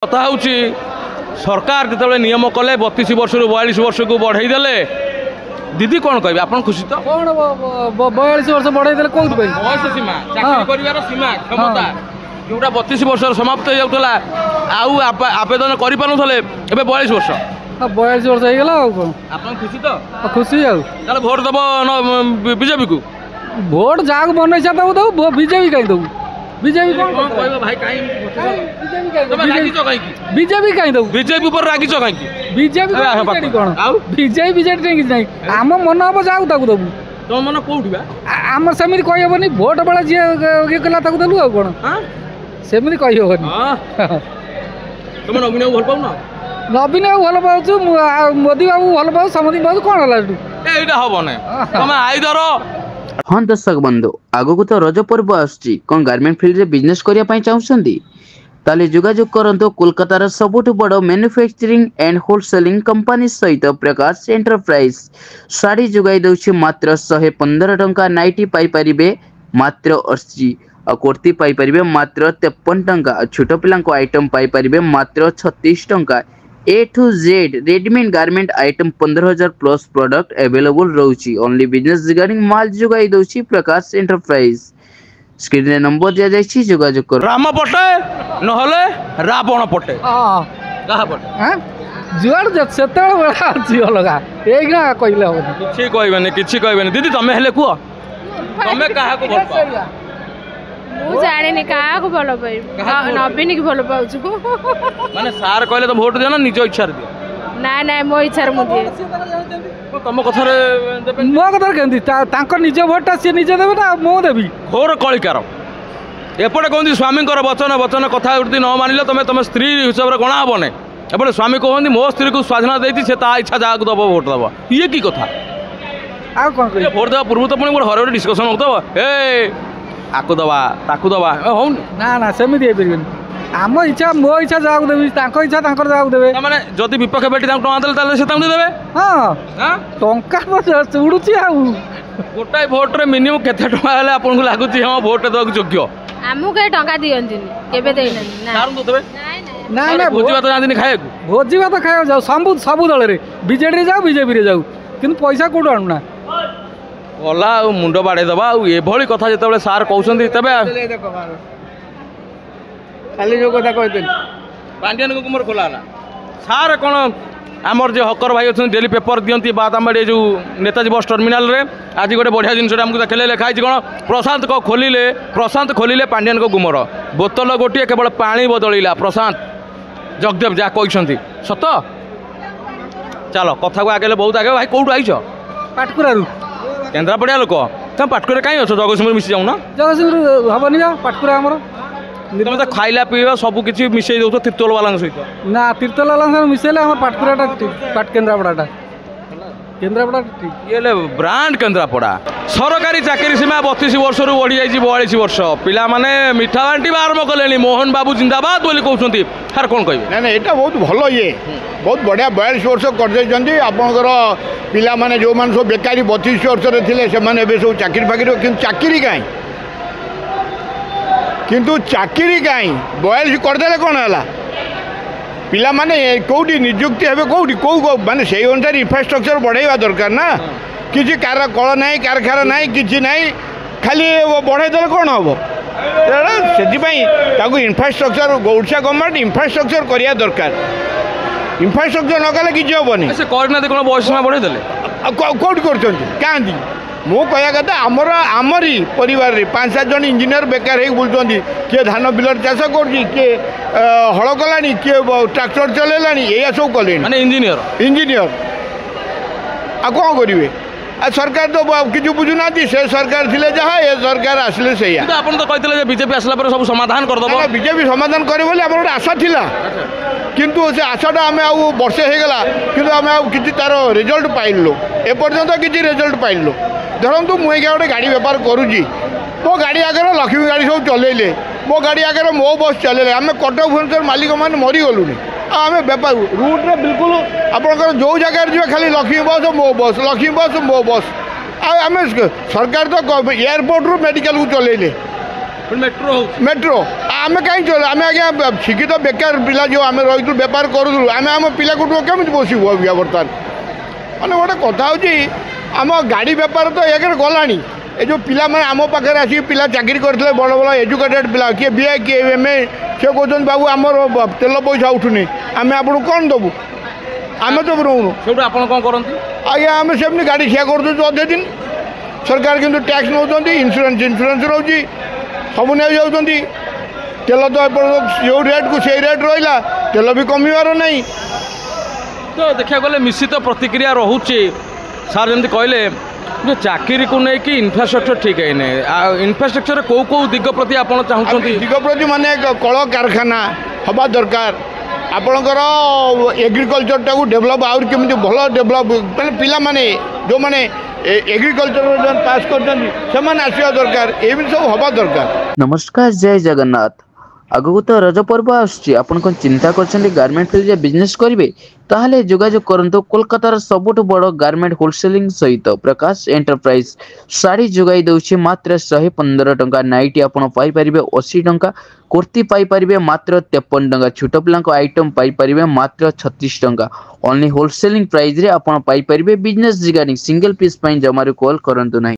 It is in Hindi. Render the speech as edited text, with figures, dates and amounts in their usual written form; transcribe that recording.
कथा हूँ सरकार जो नियम कले 32 वर्ष रु 42 वर्ष को बढ़ईदे दीदी कौन कह आप खुशी तो कौन 42 वर्ष बढ़ईदे कौन बयस सीमा चाकरी कर सीमा क्षमता जोटा 32 वर्ष समाप्त हो जाता आवेदन कर पारे ए 42 वर्ष 42 वर्ष हो आप खुशी तो खुशी भोट दब बीजेपी को भोट जहाँ मन इच्छा दबू बीजेपी कहीं दबू बीजेपी कौन भाई बीजेपी कहीं दबू बीजेपी पर रागिच कहीं बीजेपी कौन बीजेपी बीजेपी नहीं आम मन हम जहाँ दबू तुम मन कौटी आम सेमती कही हेनी भोट बेला जी ये कला देलु आ कौन सेमती कही हेनी तुम नवीन भल पाऊन नवीन भल पाचु मोदी बाबू भल पाऊ समति पाऊ कौन है एटा हम ना तुम आईदर हाँ दर्शक बंधु आगक तो रज पर्व आसुची कौन गारमेंट फील्ड रे बिजनेस करने चाहते ताले जोगाजोग करंतो कोलकातार सबुठु बड़ मैन्युफैक्चरिंग एंड होलसेलिंग कंपनी सहित प्रकाश एंटरप्राइज साड़ी जोगाई दउछि मात्र 115 टंका नाइटी पाई परिबे मात्र 80 और कुर्ती पाई परिबे मात्र 53 टंका छोट पिलांको आइटम पाई परिबे मात्र 36 टंका A to Z readymade garment item 15,000 plus product available रोची ओनली बिजनेस रिगार्डिंग माल जोगाई दउछि प्रकाश एंटरप्राइज स्क्रीन रे नंबर दिया जाइछि जोगाजोग कर राम पटे नहले रावण पटे हां कहा पटे हां जुआर सेते बड़ा जी लगा एगना कहले हो किछि कहबेनी दीदी तमे हेले कुआ तमे काहा को भल पाओ मु जाने कहा को भल पाई नवीन की भल पाउछु माने सार कहले तो वोट दियो ना निज इच्छा रे दियो ना ना मो इच्छा रे मु दिए तम कथा रे देबे मो कथा केंदी तांको निज भोटा से निज देबे ना मो देबी घोर कलिकार एपटे कहती स्वामी वचन वचन कथा उठी न मानिले तुम तुम स्त्री हिसाब से गणा हे ना एपटे स्वामी कहते मो स्त्री को स्वाधीनता देती से ता इच्छा जहाँ दब भोट दब ये की कथा आ कौन भोट देवा पूर्व तो पुणी गोटे हर डिस्कसन होता ए आकु दबा ताकु दबा हो ना ना सेमती हो पारे आम इच्छा मो इच्छा जहाँ देवी इच्छा जहाँ देवे मैंने जदि विपक्ष बेटी टଙ୍କା देले से देवे हाँ टंका उड़ुची आ गोटाए भोट्रे मिनिमम केते टଙ୍କା हेले आपको लगुच हाँ भोट देवाक योग्य आमु के टंका दियंतिनी केबे देइना ना देवे ना ना भोजी भात जानी खाए भोजी भात खाया जाऊ सब दल रे बीजेडी जाऊ बीजेपी रे जाऊ किंतु पैसा कोड आणुना गला मुंड बाड़े दबा एभली कथा जिते सार कहते तेबे खाली जो कथा कहते पांडियन को मोर खोला सार कौन आमर जो हकर भाई अच्छे डेली पेपर दिखती बादामबाड़ी जो नेताजी बस टर्मिनाल रे आज गोटे बढ़िया जिनस देखले लिखाई कौन प्रशांत खोलिले पांडियन को गुमर बोतल गोटे केवल पानी बदलैला प्रशांत जगदेव जहाँ कहते सत चलो कथा को आगे बहुत आगे भाई कौटू आईच पाटकुरा केन्द्रापड़िया लोक तुम पाटकुरा कहीं अच्छो जगतसिंहपुर मिसी जाऊना जगतसिंहपुर हबनी जा पाटकुरा आमर तुम तो खाइला पीवा सब किसी मिसई दौ तीर्तोल वाला सहित ना तीर्तोल वाला मिसेले आम पाटकुराटा पाट केन्द्रापड़ाटा केन्द्रापड़ा ठीक ये ब्रांड केन्द्रापड़ा सरकारी चाकरी सीमा 32 वर्ष रु बढ़ी जाइए 42 वर्ष पिला माने मिठा बांटी आरंभ कले मोहन बाबू जिंदाबाद बोली कहते हार कौन कहे ना ना यहाँ बहुत भल ये बहुत बढ़िया 42 वर्ष कर आपणकर पिला माने जो मान सब बेकारी 32 वर्ष थे से सब चाकरी फाकरी किंतु चाकरी कहीं किंतु चाकरी कहीं 42 करदे कौन है पिला माने कौटी निजुक्ति हे कौटी कौ माने से अनुसार इंफ्रास्ट्रक्चर बढ़ाइबा दरकार ना किसी कार कल ना कारखाना ना कि ना खाली बढ़ाई कौन हम से इंफ्रास्ट्रक्चर ओडिशा गवर्नमेंट इंफ्रास्ट्रक्चर करिया दरकार इंफ्रास्ट्रक्चर न कले किसी हेनी से कौन बयस बढ़े कौटी कर मो कह कथा आमरी परिवार रे 5-7 जन इंजीनियर बेकार हो बुलुँच किए धान बिलर चाष कर किए हल कला किए ट्राक्टर चलैला या सब कले इंजीनियर आ कौन करेंगे सरकार तो किसी बुझुना से सरकार थे जहाँ ये सरकार आसले से आप तो कहते बीजेपी आसला सब समाधान करदे बीजेपी समाधान करे बोले आम गोटे आशा थिला किंतु से आशाटा आम आउ वर्षे होगला किंतु आम कि तार रिजल्ट पाइलु एपर्यंत किसी रिजल्ट पाइलु धरतु मुझे गोटे गाड़ी बेपार करुँची मो गाड़ी आगे लक्ष्मी गाड़ी सब चलैले मो गाड़ी आगे मो बस चलैले आम कटक भुवनेश्वर मालिक मैंने मरीगलुनि आम बेपार रूट्रे बिल्कुल आपंकर जो जगह जी खाली लक्ष्मी बस मो बस आम सरकार तो एयरपोर्ट रु मेडिकल को चलैले मेट्रो मेट्रो आम कहीं चल आम आज्ञा शिक्षित बेकार पिला जो आम रही बेपार करूँ आम आम पिला केमी बसबू अभिया बर्तमान मैंने गोटे कथा आम गाड़ी बेपार तो एक गला ये जो पिला मैंने आम पाखे आसिक पिला चाकरी करते बड़ बड़ एजुकेटेड पिला किए बीए किए एमए से कहते बाबू आमर तेल पैसा उठुनी आम आपको कौन देवु आम तो रोनु सेठू आप कौन करती आज्ञा आम सेमती गाड़ी ठिया कर अधे दिन सरकार किंतु टैक्स नौ इन्शुरांस रोची सब नहीं जाऊँगी तेल तो जो रेट को से रेट रहा तेल भी कमिबार नहीं तो देखा गले मिश्रित प्रतिक्रिया रोचे सार जमी कहले जो चाकरी को लेकिन इनफ्रास्ट्रक्चर ठीक है नहीं इनफ्रास्ट्रक्चर कौ कौ दिग प्रति आप चाहते दिग प्रति माने कल कारखाना हवा दरकार आपणकर एग्रिकल्चर टाक डेभलप आउर केमी भल डेभलप मैंने पिला माने जो मैंने एग्रिकल्चर पास कर आसवा दरकार ये सब हवा दरकार। नमस्कार जय जगन्नाथ आगु तो रज पर्व आसुची आपण कोन चिंता करछन्ती गारमेंट फील्ड रे बिजनेस करिवे ताहले जोगाजोग करंतु कोलकातार सबुठु बड़ गारमेंट होलसेलिंग सहित प्रकाश एंटरप्राइज साड़ी जोगाई दउछि मात्र 115 टंका नाइटी आपण पाई परिबे 80 टंका कुर्ती पाई परिबे मात्र 53 टंका छोट पिलांको आइटम पाई परिबे मात्र 36 टंका ओनली होलसेलिंग प्राइस रे आपण पाई परिबे बिजनेस रिगार्डिंग सिंगल पीस पई जमारू कॉल करंतु नाही।